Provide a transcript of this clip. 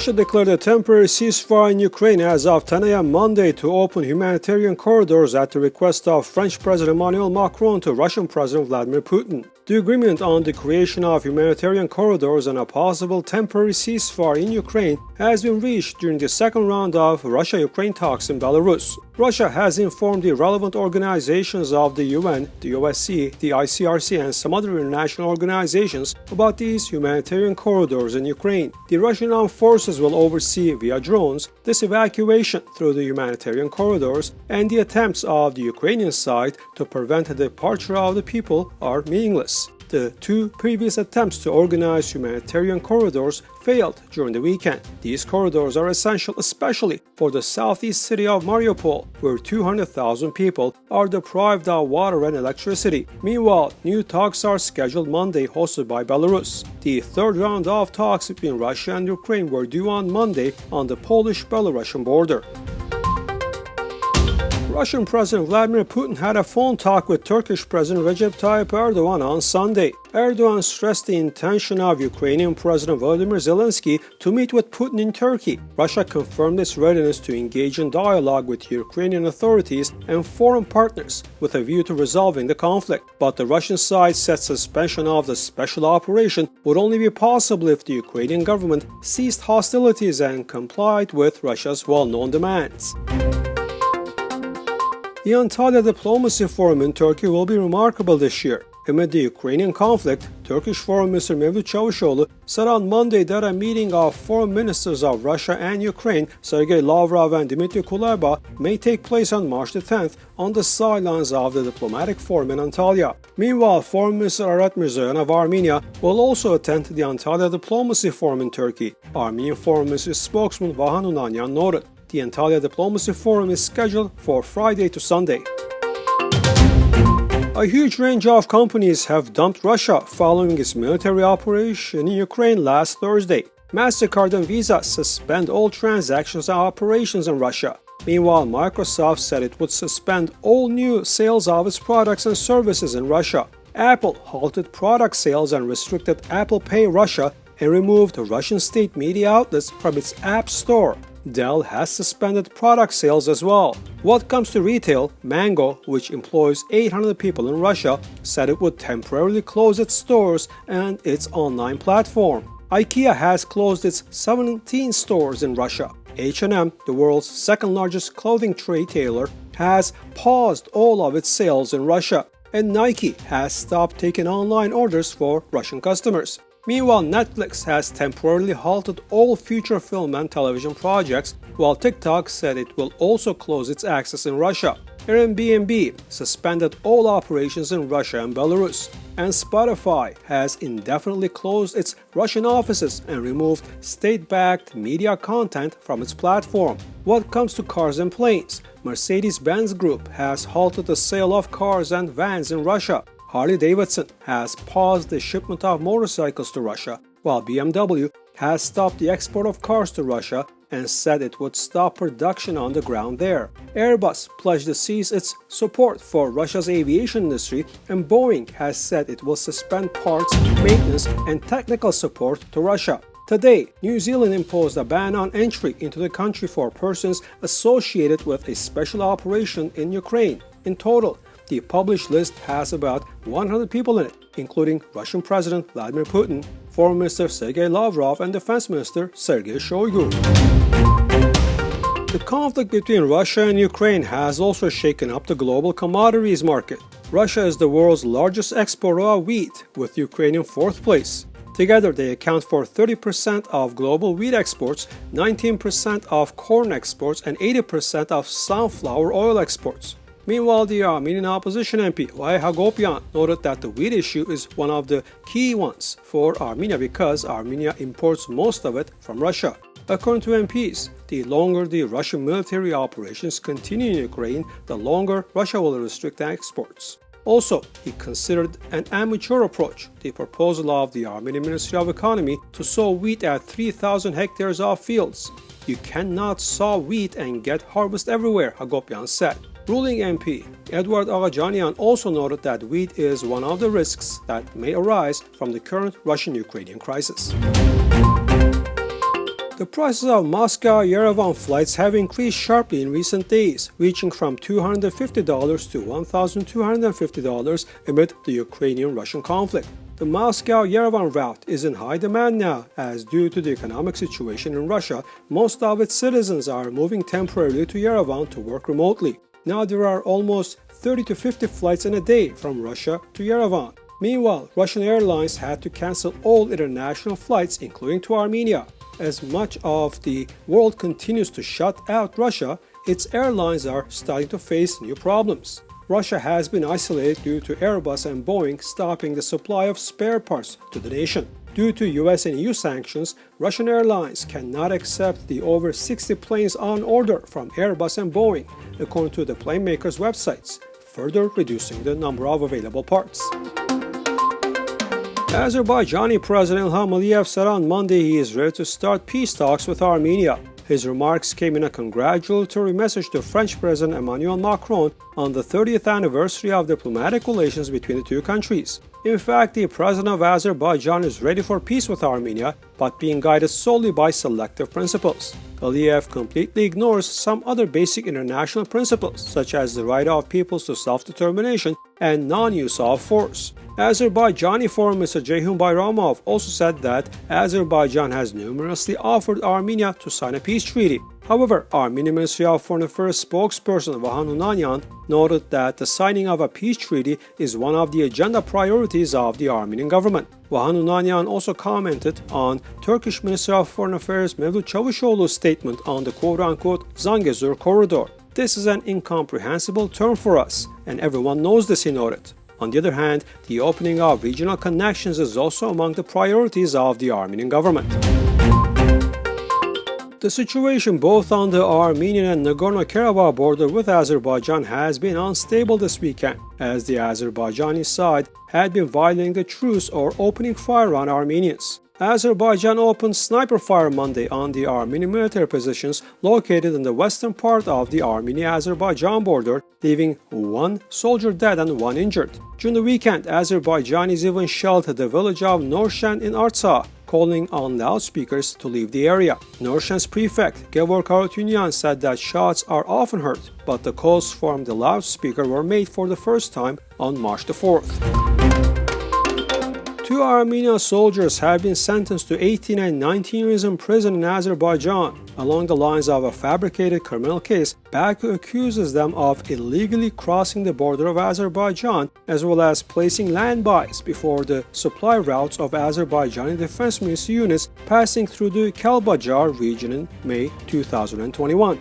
Russia declared a temporary ceasefire in Ukraine as of 10 a.m. Monday to open humanitarian corridors at the request of French President Emmanuel Macron to Russian President Vladimir Putin. The agreement on the creation of humanitarian corridors and a possible temporary ceasefire in Ukraine has been reached during the second round of Russia-Ukraine talks in Belarus. Russia has informed the relevant organizations of the UN, the OSCE, the ICRC, and some other international organizations about these humanitarian corridors in Ukraine. The Russian armed forces will oversee via drones this evacuation through the humanitarian corridors, and the attempts of the Ukrainian side to prevent the departure of the people are meaningless. The two previous attempts to organize humanitarian corridors failed during the weekend. These corridors are essential especially for the southeast city of Mariupol, where 200,000 people are deprived of water and electricity. Meanwhile, new talks are scheduled Monday, hosted by Belarus. The third round of talks between Russia and Ukraine were due on Monday on the Polish-Belarusian border. Russian President Vladimir Putin had a phone talk with Turkish President Recep Tayyip Erdogan on Sunday. Erdogan stressed the intention of Ukrainian President Volodymyr Zelenskyy to meet with Putin in Turkey. Russia confirmed its readiness to engage in dialogue with Ukrainian authorities and foreign partners with a view to resolving the conflict. But the Russian side said suspension of the special operation would only be possible if the Ukrainian government ceased hostilities and complied with Russia's well-known demands. The ANTALYA Diplomacy Forum in Turkey will be remarkable this year. Amid the Ukrainian conflict, Turkish Foreign Minister Mevlut Çavuşoğlu said on Monday that a meeting of foreign ministers of Russia and Ukraine, Sergei Lavrov and Dmitry Kuleba, may take place on March 10th on the sidelines of the diplomatic forum in Antalya. Meanwhile, Foreign Minister Arat Mirzoyan of Armenia will also attend the Antalya Diplomacy Forum in Turkey. Armenian Foreign Ministry spokesman Vahan Unanyan noted. The Antalya Diplomacy Forum is scheduled for Friday to Sunday. A huge range of companies have dumped Russia following its military operation in Ukraine last Thursday. MasterCard and Visa suspend all transactions and operations in Russia. Meanwhile, Microsoft said it would suspend all new sales of its products and services in Russia. Apple halted product sales and restricted Apple Pay Russia and removed Russian state media outlets from its App Store. Dell has suspended product sales as well. What comes to retail, Mango, which employs 800 people in Russia, said it would temporarily close its stores and its online platform. Ikea has closed its 17 stores in Russia. H&M, the world's second largest clothing retailer, has paused all of its sales in Russia. And Nike has stopped taking online orders for Russian customers. Meanwhile, Netflix has temporarily halted all future film and television projects, while TikTok said it will also close its access in Russia. Airbnb suspended all operations in Russia and Belarus, and Spotify has indefinitely closed its Russian offices and removed state-backed media content from its platform. What comes to cars and planes, Mercedes-Benz Group has halted the sale of cars and vans in Russia. Harley-Davidson has paused the shipment of motorcycles to Russia, while BMW has stopped the export of cars to Russia and said it would stop production on the ground there. Airbus pledged to cease its support for Russia's aviation industry, and Boeing has said it will suspend parts, maintenance, and technical support to Russia. Today, New Zealand imposed a ban on entry into the country for persons associated with a special operation in Ukraine. In total, the published list has about 100 people in it, including Russian President Vladimir Putin, Foreign Minister Sergei Lavrov, and Defense Minister Sergei Shoigu. The conflict between Russia and Ukraine has also shaken up the global commodities market. Russia is the world's largest exporter of wheat, with Ukraine in fourth place. Together, they account for 30% of global wheat exports, 19% of corn exports, and 80% of sunflower oil exports. Meanwhile, the Armenian opposition MP Y. Hagopian noted that the wheat issue is one of the key ones for Armenia because Armenia imports most of it from Russia. According to MPs, the longer the Russian military operations continue in Ukraine, the longer Russia will restrict exports. Also, he considered an amateur approach, the proposal of the Armenian Ministry of Economy to sow wheat at 3,000 hectares of fields. You cannot sow wheat and get harvest everywhere, Hagopian said. Ruling MP Edward Agajanian also noted that wheat is one of the risks that may arise from the current Russian-Ukrainian crisis. The prices of Moscow-YEREVAN flights have increased sharply in recent days, reaching from $250 to $1,250 amid the Ukrainian-Russian conflict. The Moscow-YEREVAN route is in high demand now, as due to the economic situation in Russia, most of its citizens are moving temporarily to Yerevan to work remotely. Now there are almost 30 to 50 flights in a day from Russia to Yerevan. Meanwhile, Russian airlines had to cancel all international flights, including to Armenia. As much of the world continues to shut out Russia, its airlines are starting to face new problems. Russia has been isolated due to Airbus and Boeing stopping the supply of spare parts to the nation. Due to US and EU sanctions, Russian airlines cannot accept the over 60 planes on order from Airbus and Boeing, according to the plane makers' websites, further reducing the number of available parts. Azerbaijani President Ilham Aliyev said on Monday he is ready to start peace talks with Armenia. His remarks came in a congratulatory message to French President Emmanuel Macron on the 30th anniversary of diplomatic relations between the two countries. In fact, the president of Azerbaijan is ready for peace with Armenia, but being guided solely by selective principles. Aliyev completely ignores some other basic international principles, such as the right of peoples to self-determination and non-use of force. Azerbaijani Foreign Minister Ceyhun Bayramov also said that Azerbaijan has numerously offered Armenia to sign a peace treaty. However, Armenian Ministry of Foreign Affairs spokesperson Vahan Hunanyan noted that the signing of a peace treaty is one of the agenda priorities of the Armenian government. Vahan Hunanyan also commented on Turkish Minister of Foreign Affairs Mevlut Çavuşoğlu's statement on the quote-unquote Zangezur corridor. This is an incomprehensible term for us, and everyone knows this, he noted. On the other hand, the opening of regional connections is also among the priorities of the Armenian government. The situation both on the Armenian and Nagorno-Karabakh border with Azerbaijan has been unstable this weekend, as the Azerbaijani side had been violating the truce or opening fire on Armenians. Azerbaijan opened sniper fire Monday on the Armenian military positions located in the western part of the Armenia-Azerbaijan border, leaving one soldier dead and one injured. During the weekend, Azerbaijanis even shelled the village of Norshan in Artsakh, calling on loudspeakers to leave the area. Norshan's prefect, Gevor Karutunyan, said that shots are often heard, but the calls from the loudspeaker were made for the first time on March the 4th. Two Armenian soldiers have been sentenced to 18 and 19 years in prison in Azerbaijan, along the lines of a fabricated criminal case. Baku accuses them of illegally crossing the border of Azerbaijan, as well as placing landmines before the supply routes of Azerbaijani defense ministry units passing through the Kalbajar region in May 2021.